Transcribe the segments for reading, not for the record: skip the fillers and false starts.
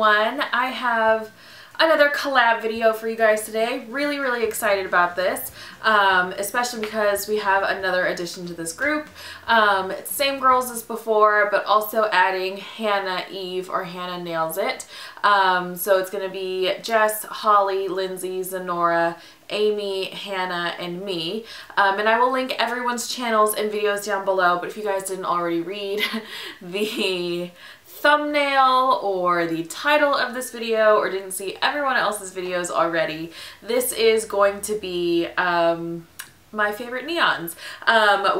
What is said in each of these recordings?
everyone. I have another collab video for you guys today. Really excited about this, especially because we have another addition to this group. It's the same girls as before, but also adding Hannah Eve or Hannah Nails It. So it's going to be Jess, Holly, Lindsay, Zenorah, Amy, Hannah, and me. And I will link everyone's channels and videos down below, but if you guys didn't already read the thumbnail or the title of this video or didn't see everyone else's videos already, this is going to be my favorite neons.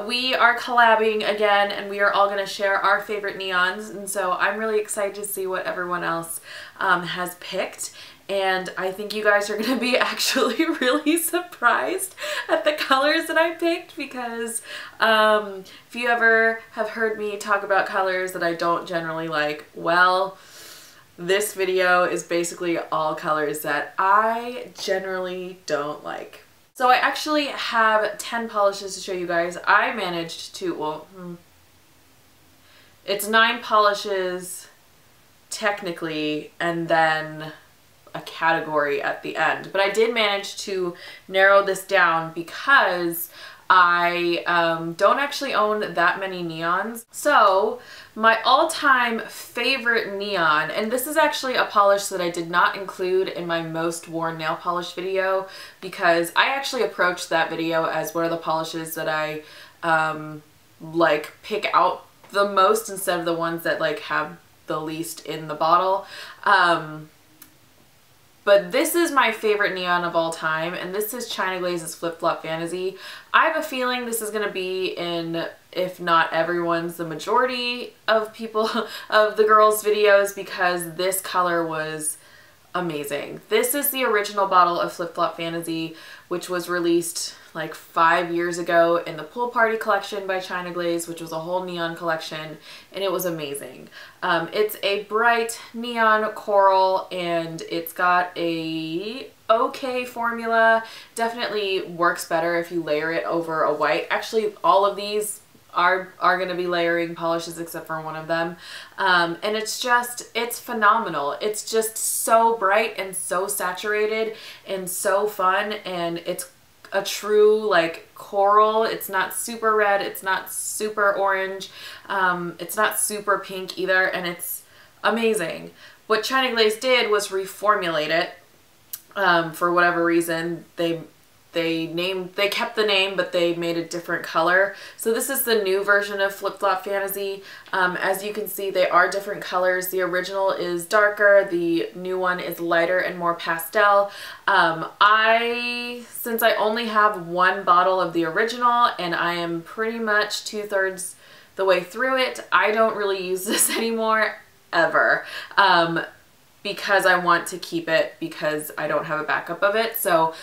We are collabing again and we are all going to share our favorite neons, and so I'm really excited to see what everyone else has picked. And I think you guys are going to be actually really surprised at the colors that I picked, because if you ever have heard me talk about colors that I don't generally like, well, this video is basically all colors that I generally don't like. So I actually have 10 polishes to show you guys. I managed to, well, it's 9 polishes technically, and then a category at the end, but I did manage to narrow this down because I don't actually own that many neons. So my all-time favorite neon, and this is actually a polish that I did not include in my most worn nail polish video, because I actually approached that video as one of the polishes that I like pick out the most instead of the ones that like have the least in the bottle. But this is my favorite neon of all time, and this is China Glaze's Flip Flop Fantasy. I have a feeling this is going to be in, if not everyone's, the majority of people, of the girls' videos, because this color was amazing. This is the original bottle of Flip Flop Fantasy, which was released like 5 years ago in the Pool Party collection by China Glaze, which was a whole neon collection, and it was amazing. It's a bright neon coral, and it's got a okay formula. Definitely works better if you layer it over a white. Actually, all of these are going to be layering polishes except for one of them. And it's phenomenal. It's just so bright and so saturated and so fun, and it's a true like coral. It's not super red, it's not super orange, it's not super pink either, and it's amazing. What China Glaze did was reformulate it. For whatever reason, they kept the name, but they made a different color. So this is the new version of Flip Flop Fantasy. As you can see, they are different colors. The original is darker, the new one is lighter and more pastel. Since I only have one bottle of the original and I am pretty much 2/3 the way through it, I don't really use this anymore, ever. Because I want to keep it, because I don't have a backup of it. So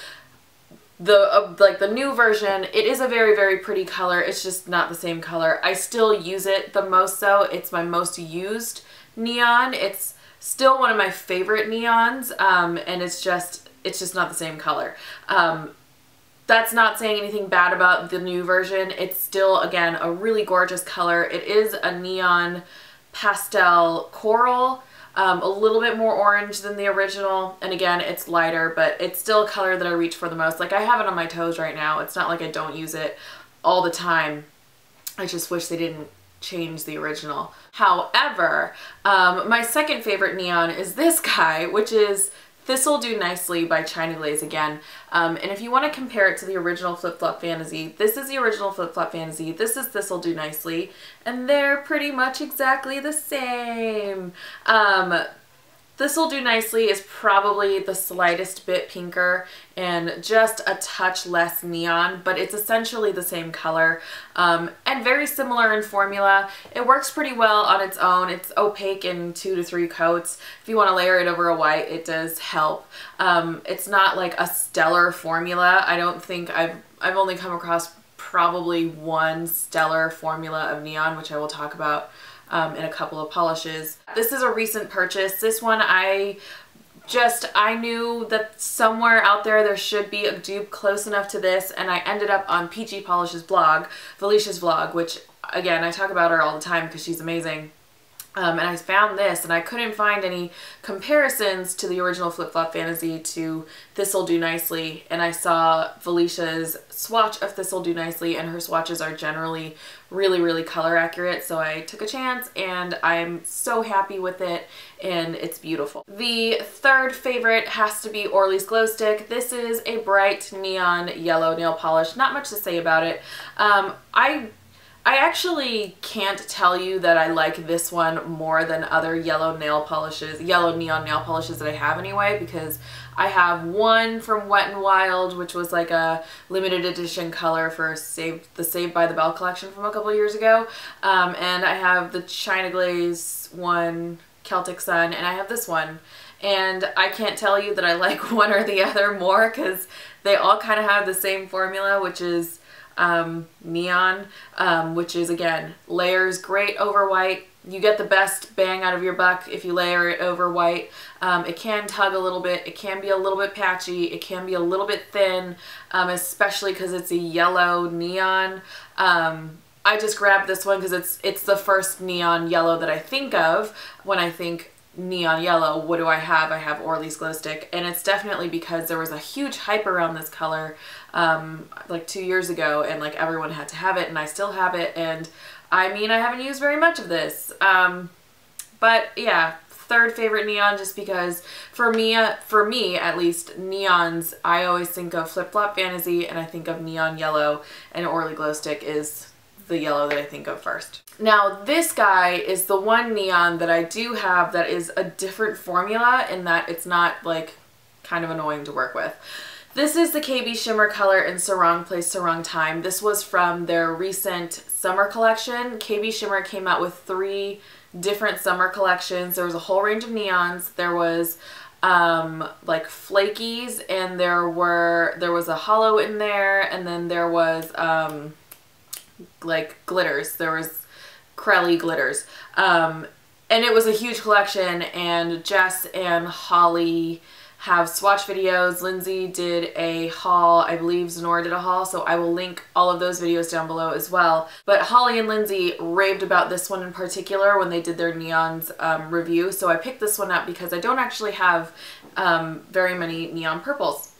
the new version, it is a very pretty color. It's just not the same color. I still use it the most though. It's my most used neon. It's still one of my favorite neons, and it's just not the same color. That's not saying anything bad about the new version. It's still, again, a really gorgeous color. It is a neon pastel coral. A little bit more orange than the original, and again, it's lighter, but it's still a color that I reach for the most. Like, I have it on my toes right now. It's not like I don't use it all the time. I just wish they didn't change the original. However, my second favorite neon is this guy, which is Thistle Do Nicely by China Glaze again. And if you want to compare it to the original Flip Flop Fantasy, this is the original Flip Flop Fantasy, this is Thistle Do Nicely, and they're pretty much exactly the same. Thistle Do Nicely is probably the slightest bit pinker and just a touch less neon, but it's essentially the same color, and very similar in formula. It works pretty well on its own. It's opaque in 2 to 3 coats. If you want to layer it over a white, it does help. It's not like a stellar formula. I don't think I've only come across probably one stellar formula of neon, which I will talk about in a couple of polishes. This is a recent purchase. This one I knew that somewhere out there should be a dupe close enough to this, and I ended up on Peachy Polish's blog, Felicia's vlog, which again, I talk about her all the time because she's amazing. And I found this, and I couldn't find any comparisons to the original Flip Flop Fantasy to Thistle Do Nicely, and I saw Felicia's swatch of Thistle Do Nicely, and her swatches are generally really, really color accurate, so I took a chance, and I'm so happy with it, and it's beautiful. The third favorite has to be Orly's Glowstick. This is a bright neon yellow nail polish. Not much to say about it. I actually can't tell you that I like this one more than other yellow nail polishes, yellow neon nail polishes that I have anyway, because I have one from Wet n Wild, which was like a limited edition color for the Saved by the Bell collection from a couple years ago. And I have the China Glaze one, Celtic Sun, and I have this one. And I can't tell you that I like one or the other more, because they all kind of have the same formula, which is neon, which is, again, layers great over white. You get the best bang out of your buck if you layer it over white. It can tug a little bit. It can be a little bit patchy. It can be a little bit thin, especially because it's a yellow neon. I just grabbed this one because it's the first neon yellow that I think of when I think neon yellow. What do I have? I have Orly's Glowstick, and it's definitely because there was a huge hype around this color like 2 years ago, and like everyone had to have it, and I still have it, and I mean, I haven't used very much of this, but yeah, third favorite neon, just because for me at least, neons, I always think of Flip Flop Fantasy, and I think of neon yellow, and Orly Glowstick is the yellow that I think of first. Now this guy is the one neon that I do have that is a different formula, in that it's not like kind of annoying to work with. This is the KB Shimmer color in Sarong Place Sarong Time. This was from their recent summer collection. KB Shimmer came out with 3 different summer collections. There was a whole range of neons. There was like flakies, and there was a hollow in there, and then there was like glitters. There was Crelly glitters. And it was a huge collection, and Jess and Holly have swatch videos. Lindsay did a haul. I believe Zenorah did a haul, so I will link all of those videos down below as well. But Holly and Lindsay raved about this one in particular when they did their neons review, so I picked this one up because I don't actually have very many neon purples.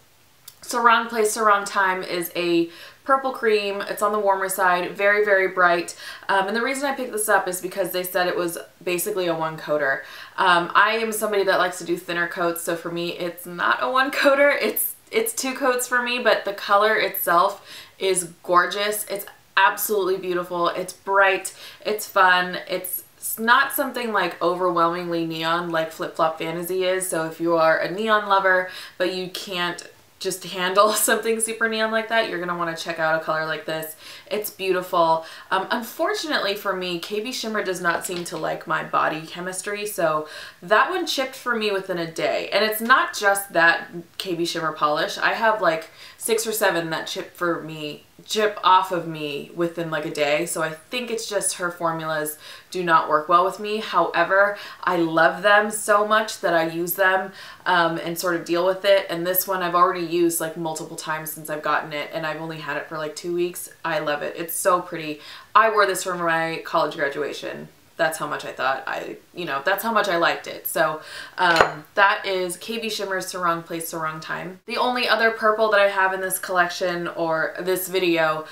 Sarong Place Sarong Time is a purple cream. It's on the warmer side, very, very bright. And the reason I picked this up is because they said it was basically a one coater. I am somebody that likes to do thinner coats, so for me it's not a one coater, it's 2 coats for me, but the color itself is gorgeous. It's absolutely beautiful. It's bright, it's fun, it's not something like overwhelmingly neon like Flip Flop Fantasy is, so if you are a neon lover but you can't just handle something super neon like that, you're going to want to check out a color like this. It's beautiful. Unfortunately for me, KB Shimmer does not seem to like my body chemistry, so that one chipped for me within a day. And it's not just that KB Shimmer polish. I have like 6 or 7 that chip off of me within like a day, so I think it's just her formulas do not work well with me. However, I love them so much that I use them and sort of deal with it, and this one I've already used like multiple times since I've gotten it, and I've only had it for like 2 weeks. I love it. It's so pretty. I wore this for my college graduation. That's how much I thought that's how much I liked it. So that is KB Shimmer's Sarong Place Sarong Time. The only other purple that I have in this collection or this video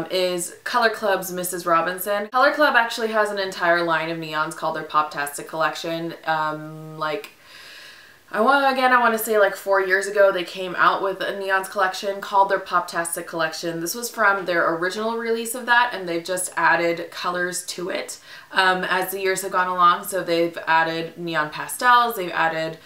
is Color Club's Mrs. Robinson. Color Club actually has an entire line of neons called their Poptastic collection. I want to say like 4 years ago they came out with a neons collection called their Poptastic collection. This was from their original release of that, and they've just added colors to it as the years have gone along. So they've added neon pastels, they've added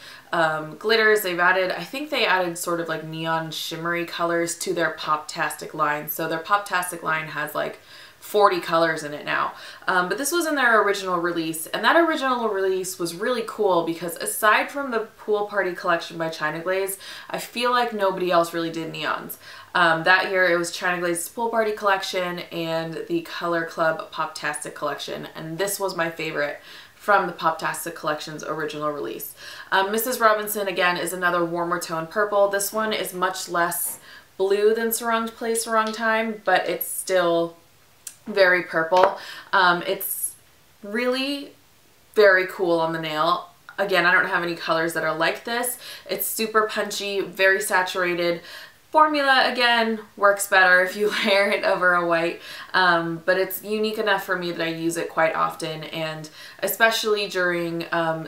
glitters, I think they added sort of like neon shimmery colors to their Poptastic line. So their Poptastic line has like 40 colors in it now. But this was in their original release, and that original release was really cool because aside from the Pool Party collection by China Glaze, I feel like nobody else really did neons. That year it was China Glaze's Pool Party collection and the Color Club Poptastic collection, and this was my favorite from the Poptastic collection's original release. Mrs. Robinson, again, is another warmer tone purple. This one is much less blue than Sarong Place Sarong Time, but it's still very purple. It's really very cool on the nail. Again, I don't have any colors that are like this. It's super punchy, very saturated. Formula, again, works better if you layer it over a white, but it's unique enough for me that I use it quite often, and especially during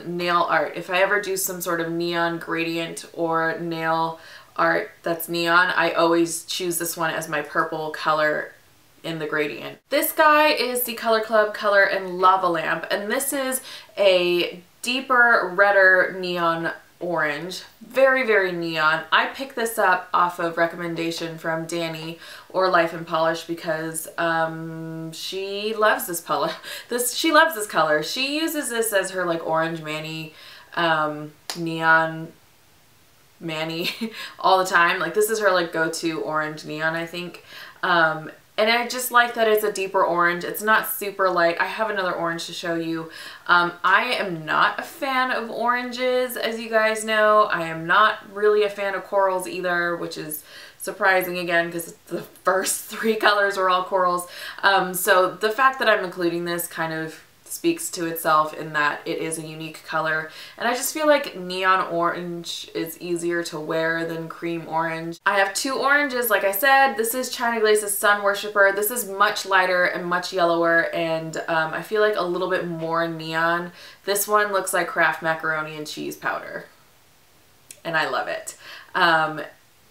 nail art. If I ever do some sort of neon gradient or nail art that's neon, I always choose this one as my purple color in the gradient. This guy is the COLLAB Color and Lava Lamp, and this is a deeper, redder neon orange. Very, very neon. I picked this up off of recommendation from Danny or Life and Polish because she loves this color. She loves this color. She uses this as her like orange mani, neon mani all the time. Like this is her like go-to orange neon, I think. And I just like that it's a deeper orange. It's not super light. I have another orange to show you. I am not a fan of oranges, as you guys know. I am not really a fan of corals either, which is surprising again because the first 3 colors were all corals. So the fact that I'm including this kind of speaks to itself in that it is a unique color, and I just feel like neon orange is easier to wear than cream orange. I have 2 oranges, like I said. This is China Glaze's Sun Worshipper. This is much lighter and much yellower, and I feel like a little bit more neon. This one looks like Kraft macaroni and cheese powder, and I love it.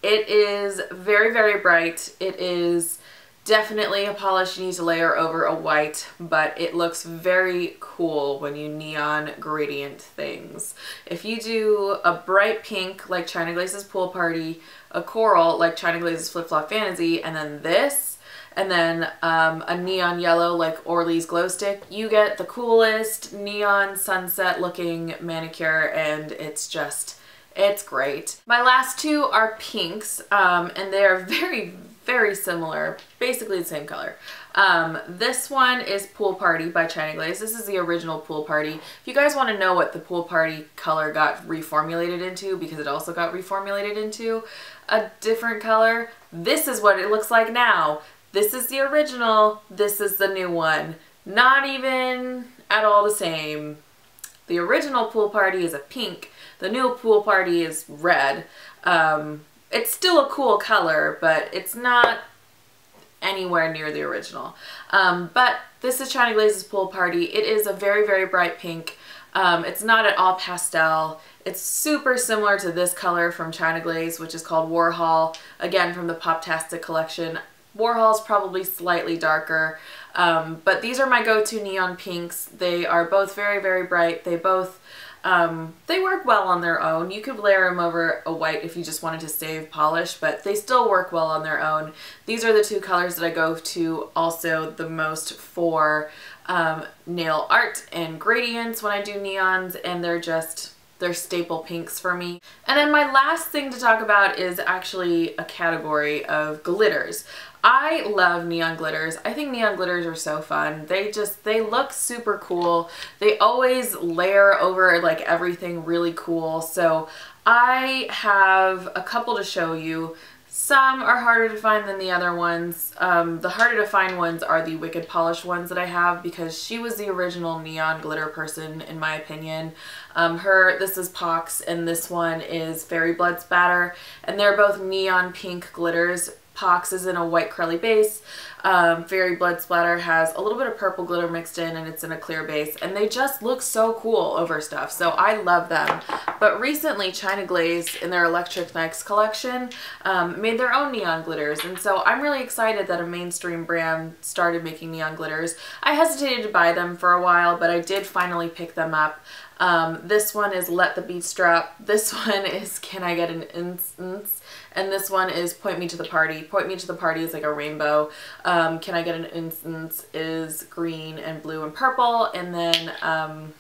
It is very, very bright. It is definitely a polish you need to layer over a white, but it looks very cool when you neon gradient things. If you do a bright pink like China Glaze's Pool Party, a coral like China Glaze's Flip Flop Fantasy, and then this, and then a neon yellow like Orly's Glowstick, you get the coolest neon sunset looking manicure, and it's just, it's great. My last 2 are pinks, and they are very, very similar, basically the same color. This one is Pool Party by China Glaze. This is the original Pool Party. If you guys want to know what the Pool Party color got reformulated into, because it also got reformulated into a different color, this is what it looks like now. This is the original, this is the new one. Not even at all the same. The original Pool Party is a pink, the new Pool Party is red. It's still a cool color, but it's not anywhere near the original. But this is China Glaze's Pool Party. It is a very, very bright pink. It's not at all pastel. It's super similar to this color from China Glaze, which is called Warhol, again from the Poptastic collection. Warhol's probably slightly darker, but these are my go-to neon pinks. They are both very, very bright. They both they work well on their own. You could layer them over a white if you just wanted to save polish, but they still work well on their own. These are the 2 colors that I go to also the most for nail art and gradients when I do neons, and they're staple pinks for me. And then my last thing to talk about is actually a category of glitters. I love neon glitters. I think neon glitters are so fun. They look super cool. They always layer over like everything really cool. So I have a couple to show you. Some are harder to find than the other ones. The harder to find ones are the Wicked Polish ones that I have, because she was the original neon glitter person in my opinion. This is Pox, and this one is Fairy Blood Spatter, and they're both neon pink glitters. Pox is in a white curly base. Fairy Blood Splatter has a little bit of purple glitter mixed in, and it's in a clear base, and they just look so cool over stuff, so I love them. But recently China Glaze in their Electric Nights collection made their own neon glitters, and so I'm really excited that a mainstream brand started making neon glitters. I hesitated to buy them for a while, but I did finally pick them up. This one is Let the Beats Drop. This one is Can I Get an Instance? And this one is Point Me to the Party. Point Me to the Party is like a rainbow. Can I Get an Instance is green and blue and purple. And then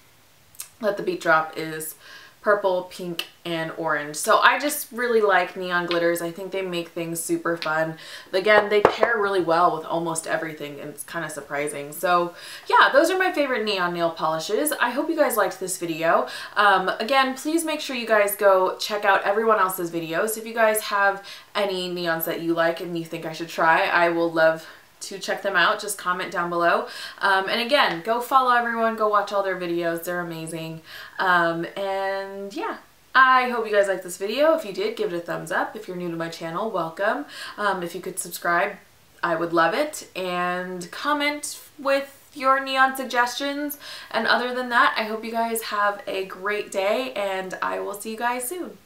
Let the Beat Drop is purple, pink, and orange. So I just really like neon glitters. I think they make things super fun. Again, they pair really well with almost everything, and it's kind of surprising. So yeah, those are my favorite neon nail polishes. I hope you guys liked this video. Again, please make sure you guys go check out everyone else's videos. If you guys have any neons that you like and you think I should try, I will love to check them out, just comment down below. And again, go follow everyone, go watch all their videos, they're amazing. And yeah, I hope you guys liked this video. If you did, give it a thumbs up. If you're new to my channel, welcome. If you could subscribe, I would love it. And comment with your neon suggestions. And other than that, I hope you guys have a great day, and I will see you guys soon.